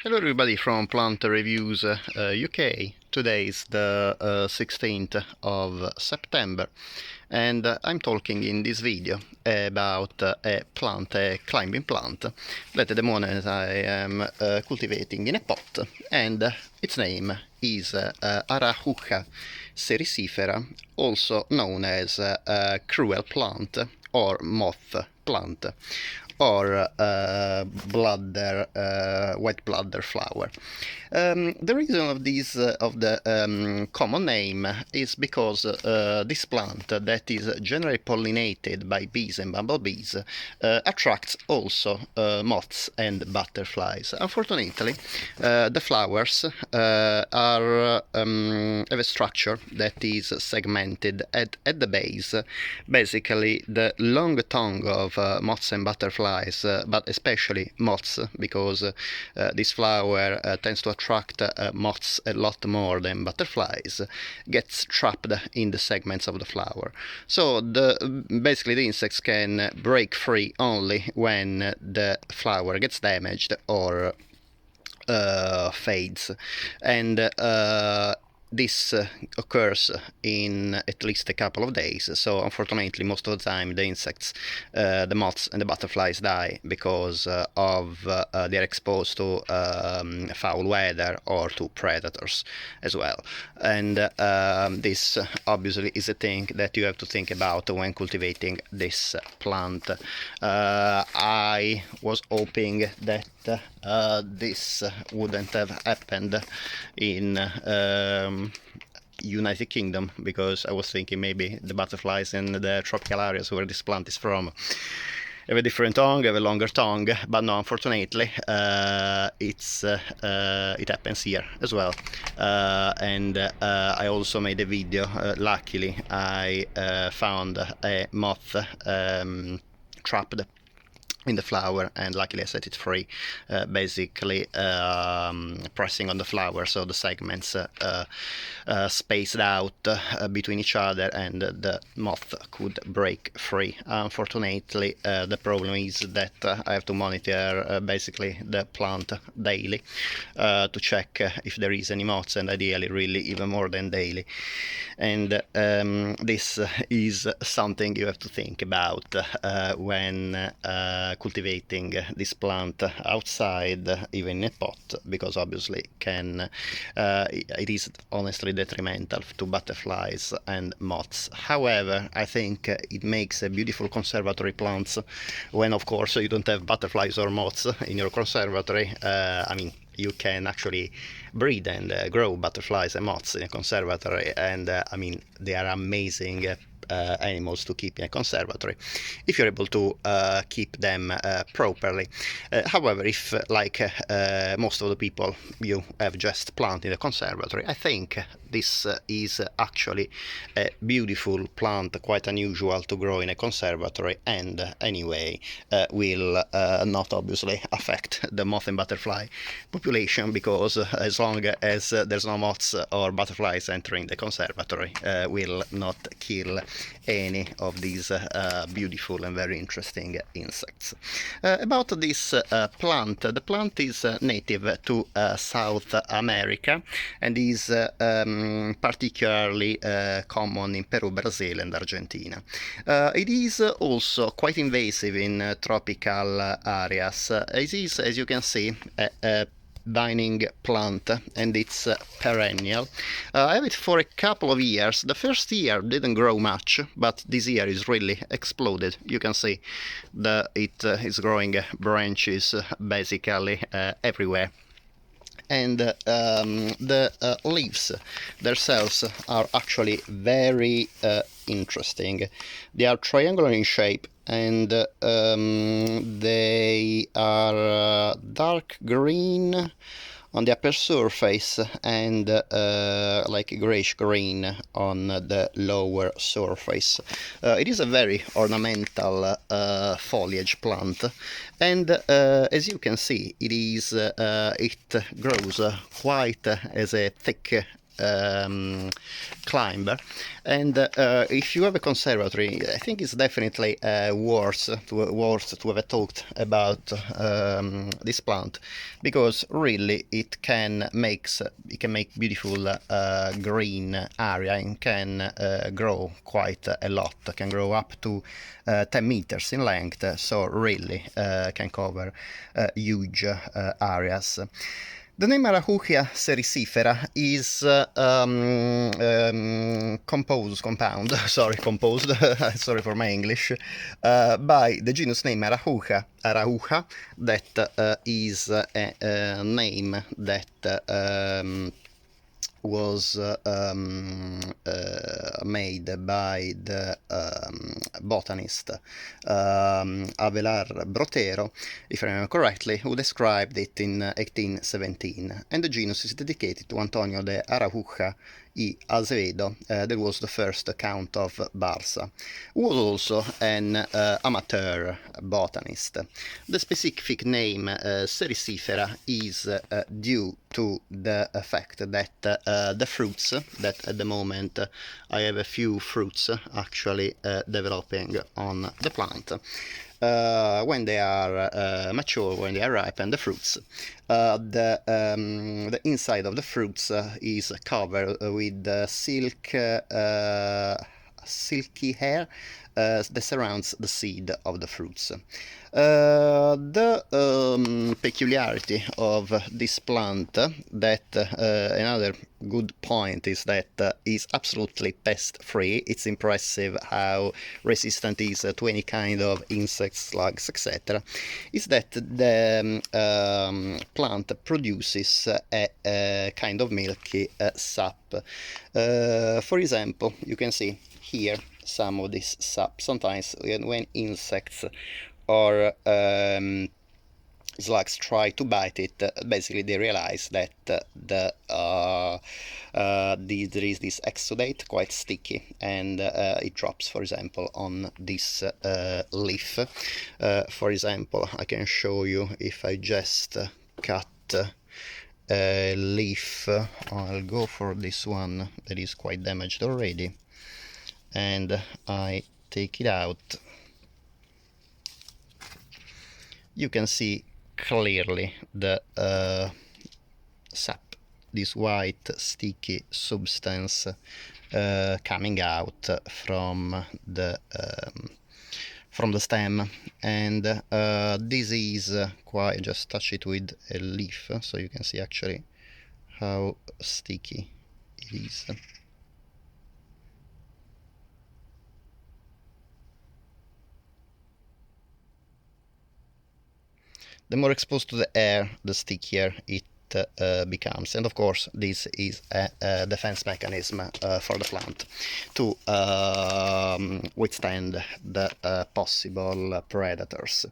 Hello everybody from Plant Reviews UK. Today is the 16th of September and I'm talking in this video about a plant, a climbing plant that at the moment I am cultivating in a pot, and its name is Arauja sericifera, also known as cruel plant or moth plant, or white bladder flower. The reason of this of the common name is because this plant, that is generally pollinated by bees and bumblebees, attracts also moths and butterflies. Unfortunately, the flowers have a structure that is segmented at the base. Basically, the long tongue of moths and butterflies, but especially moths, because this flower tends to attract moths a lot more than butterflies, gets trapped in the segments of the flower. So basically the insects can break free only when the flower gets damaged or fades, and this occurs in at least a couple of days. So unfortunately, most of the time the insects, the moths and the butterflies die because they're exposed to foul weather or to predators as well. And this obviously is a thing that you have to think about when cultivating this plant. I was hoping that this wouldn't have happened in United Kingdom, because I was thinking maybe the butterflies in the tropical areas where this plant is from have a different tongue, have a longer tongue, but no, unfortunately, it happens here as well. And I also made a video. Luckily, I found a moth trapped in the flower, and luckily I set it free, basically pressing on the flower so the segments spaced out between each other, and the moth could break free. Unfortunately, the problem is that I have to monitor basically the plant daily to check if there is any moths, and ideally really even more than daily. And this is something you have to think about when cultivating this plant outside, even in a pot, because obviously it is honestly detrimental to butterflies and moths. However, I think it makes a beautiful conservatory plants when, of course, you don't have butterflies or moths in your conservatory. I mean, you can actually breed and grow butterflies and moths in a conservatory, and I mean, they are amazing animals to keep in a conservatory if you're able to keep them properly. However, if like most of the people, you have just planted in a conservatory, I think this is actually a beautiful plant, quite unusual to grow in a conservatory, and anyway will not obviously affect the moth and butterfly population, because as long as there's no moths or butterflies entering the conservatory, will not kill any of these beautiful and very interesting insects. About this plant, the plant is native to South America, and is particularly common in Peru, Brazil and Argentina. It is also quite invasive in tropical areas. It is, as you can see, a dining plant, and it's perennial. I have it for a couple of years. The first year didn't grow much, but this year is really exploded. You can see it is growing branches basically everywhere. And the leaves themselves are actually very interesting. They are triangular in shape, and they are dark green on the upper surface and like grayish green on the lower surface. It is a very ornamental foliage plant, and as you can see, it grows quite as a thick climber. And if you have a conservatory, I think it's definitely worth to have talked about this plant, because really it can make beautiful green area, and can grow quite a lot. Can grow up to 10 meters in length, so really can cover huge areas. The name Arauja sericifera is composed, sorry for my English, by the genus name Arauja, that is a name that was made by the botanist Avelar Brotero, if I remember correctly, who described it in 1817, and the genus is dedicated to Antonio de Arauja y Azevedo, that was the first Count of Barca, who was also an amateur botanist. The specific name sericifera is due to the fact that the fruits, that at the moment I have a few fruits actually developing on the plant, when they are mature, when they are ripe, and the fruits, the inside of the fruits is covered with silky hair that surrounds the seed of the fruits. The peculiarity of this plant, that another good point is that is absolutely pest free. It's impressive how resistant it is to any kind of insects, slugs, etc. Is that the plant produces a kind of milky sap. For example, you can see here some of this sap. Sometimes when insects or slugs try to bite it, basically they realize that there is this exudate, quite sticky, and it drops, for example, on this leaf. For example, I can show you if I just cut a leaf. I'll go for this one that is quite damaged already, and I take it out. You can see clearly the sap, this white sticky substance coming out from the stem, and this is quite, just touch it with a leaf so you can see actually how sticky it is. The more exposed to the air, the stickier it becomes, and of course this is a defense mechanism for the plant to withstand the possible predators.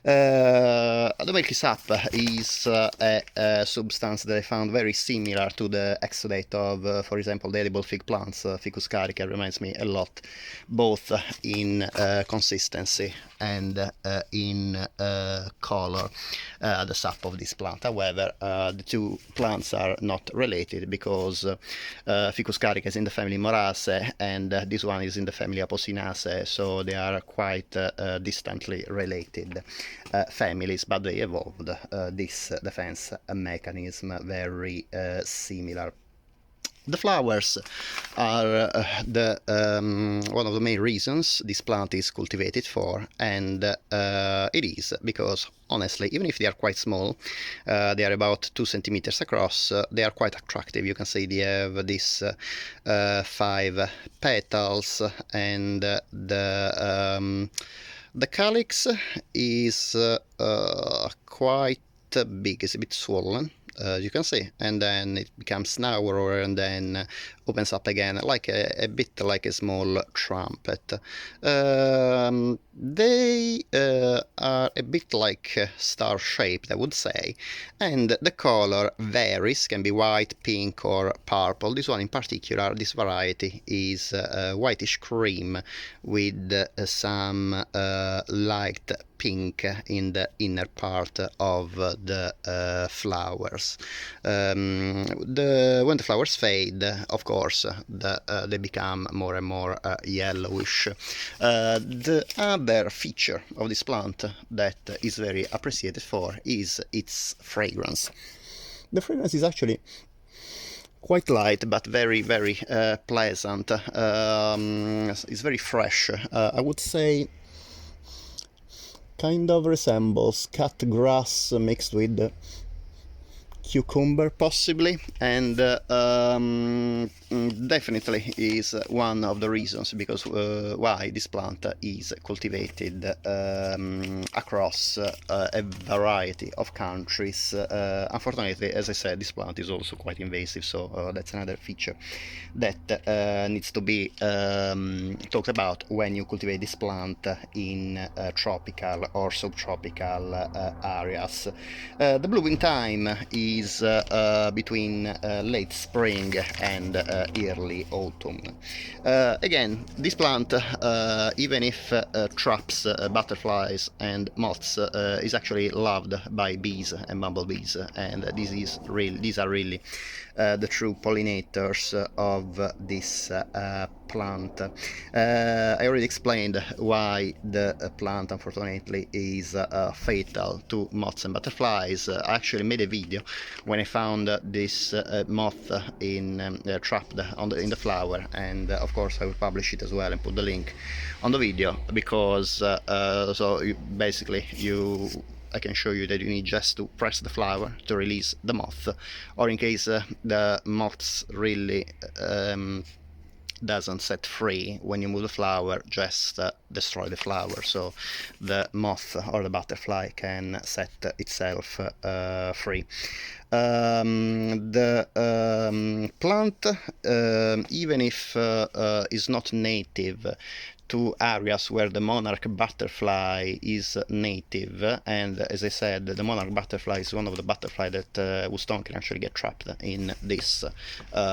The milky sap is a substance that I found very similar to the exudate of, for example, the edible fig plants. Ficus carica reminds me a lot, both in consistency and in color, the sap of this plant. However, the two plants are not related, because Ficus carica is in the family Moraceae, and this one is in the family Apocynaceae, so they are quite distantly related families, but they evolved this defense mechanism very similar. The flowers are one of the main reasons this plant is cultivated for, and it is because, honestly, even if they are quite small, they are about 2 centimeters across, they are quite attractive. You can see they have these 5 petals, and the calyx is quite big, it's a bit swollen, you can see, and then it becomes narrower and then opens up again, like a bit like a small trumpet. They are a bit like star shaped, I would say, and the color varies, can be white, pink, or purple. This one in particular, this variety, is whitish cream with some light pink in the inner part of the flowers. When the flowers fade, of course, they become more and more yellowish. The other feature of this plant that is very appreciated for is its fragrance. The fragrance is actually quite light but very pleasant. It's very fresh. I would say kind of resembles cut grass mixed with cucumber possibly, and definitely is one of the reasons because why this plant is cultivated across a variety of countries. Unfortunately, as I said, this plant is also quite invasive, so that's another feature that needs to be talked about when you cultivate this plant in tropical or subtropical areas. The blooming time is between late spring and early autumn. Again, this plant, even if traps butterflies and moths, is actually loved by bees and bumblebees, and these are really the true pollinators of this plant. I already explained why the plant unfortunately is fatal to moths and butterflies. I actually made a video when I found this moth trapped in the flower, and of course I will publish it as well and put the link on the video, because I can show you that you need just to press the flower to release the moth, or in case the moths really doesn't set free when you move the flower, just destroy the flower so the moth or the butterfly can set itself free. The plant, even if is not native to areas where the monarch butterfly is native, and as I said, the monarch butterfly is one of the butterfly that whose tongue can actually get trapped in this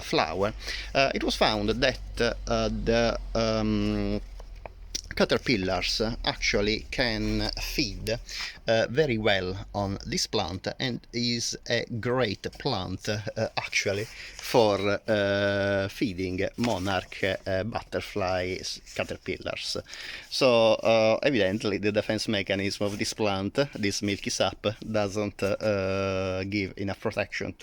flower. It was found that the caterpillars actually can feed very well on this plant, and is a great plant actually for feeding monarch butterfly caterpillars. So evidently the defense mechanism of this plant, this milky sap, doesn't give enough protection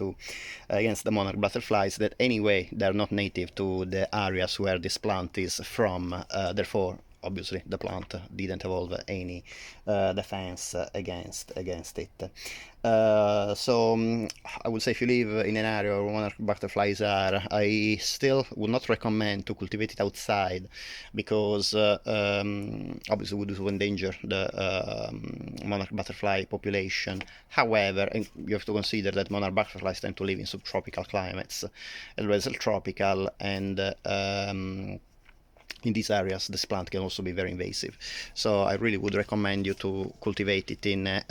against the monarch butterflies, that anyway they're not native to the areas where this plant is from. Therefore obviously the plant didn't evolve any defense against it. So I would say if you live in an area where monarch butterflies are, I still would not recommend to cultivate it outside, because obviously would endanger the monarch butterfly population. However, you have to consider that monarch butterflies tend to live in subtropical climates as well as tropical, and in these areas this plant can also be very invasive. So I really would recommend you to cultivate it in a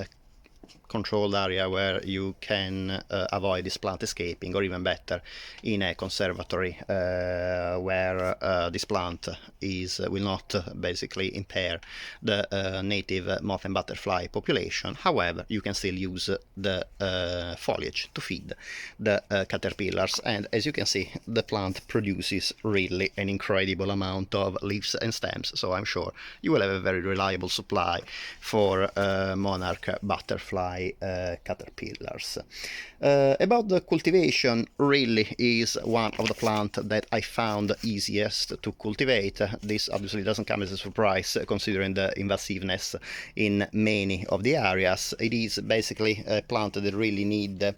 controlled area where you can avoid this plant escaping, or even better, in a conservatory where this plant will not basically impair the native moth and butterfly population. However, you can still use the foliage to feed the caterpillars, and as you can see, the plant produces really an incredible amount of leaves and stems, so I'm sure you will have a very reliable supply for monarch butterfly caterpillars. About the cultivation, really is one of the plants that I found easiest to cultivate. This obviously doesn't come as a surprise considering the invasiveness in many of the areas. It is basically a plant that really need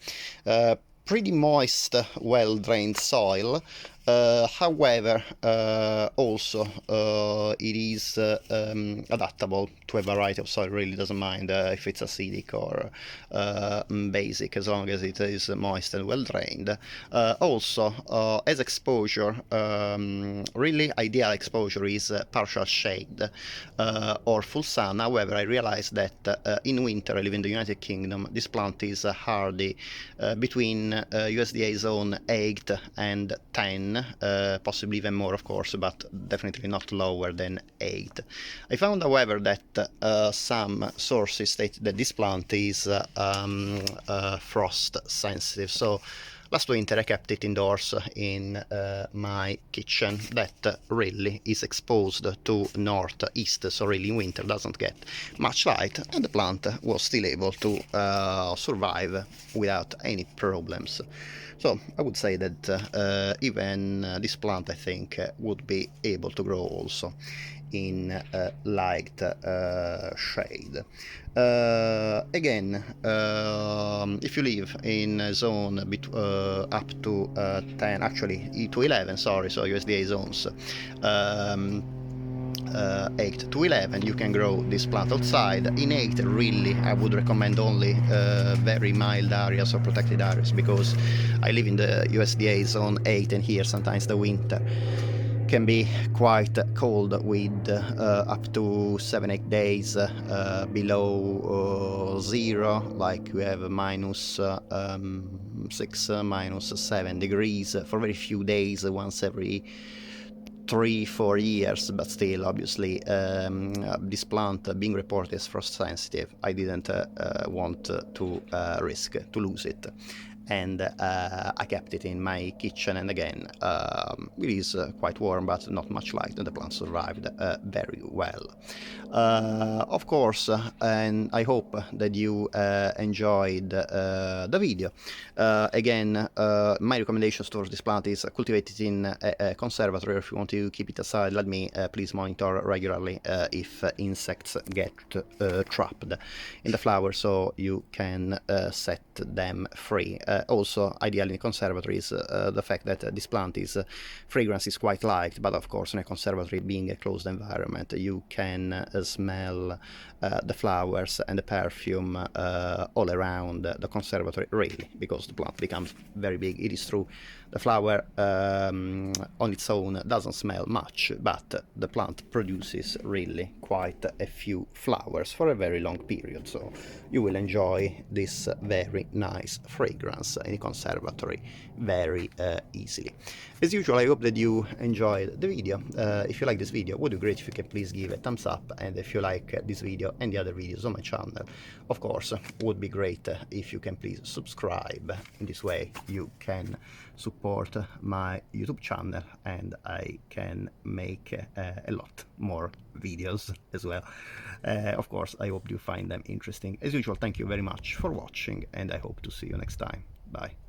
pretty moist, well-drained soil. However, also it is adaptable to a variety of soil. Really doesn't mind if it's acidic or basic, as long as it is moist and well drained. Also, as exposure, really ideal exposure is partial shade or full sun. However, I realized that in winter, I live in the United Kingdom, this plant is hardy between USDA zone 8 and 10. 10, possibly even more, of course, but definitely not lower than 8. I found, however, that some sources state that this plant is frost sensitive. So last winter I kept it indoors in my kitchen that really is exposed to northeast, so really in winter doesn't get much light, and the plant was still able to survive without any problems. So I would say that even this plant, I think, would be able to grow also in light shade. Again, if you live in a zone up to 10, actually to 11, sorry, so USDA zones, 8 to 11, you can grow this plant outside. In 8, really, I would recommend only very mild areas or protected areas, because I live in the USDA zone 8, and here sometimes the winter can be quite cold with up to 7-8 days below 0, like we have minus 6, minus 7 degrees for very few days, once every 3-4 years, but still, obviously, this plant being reported as frost sensitive, I didn't want to risk to lose it, and I kept it in my kitchen. And again, it is quite warm, but not much light, and the plant survived very well. Of course, and I hope that you enjoyed the video. Again, my recommendations towards this plant is cultivate it in a conservatory. If you want to keep it aside, let me please monitor regularly if insects get trapped in the flowers, so you can set them free. Also, ideally in conservatories, the fact that this plant is fragrance is quite liked, but of course in a conservatory, being a closed environment, you can smell the flowers and the perfume all around the conservatory, really, because the plant becomes very big. It is true, the flower on its own doesn't smell much, but the plant produces really quite a few flowers for a very long period, so you will enjoy this very nice fragrance in a conservatory very easily. As usual, I hope that you enjoyed the video. If you like this video, it would be great if you can please give a thumbs up, and if you like this video and the other videos on my channel, of course, would be great if you can please subscribe. In this way you can support my YouTube channel, and I can make a lot more videos as well. Of course, I hope you find them interesting. As usual, thank you very much for watching, and I hope to see you next time. Bye.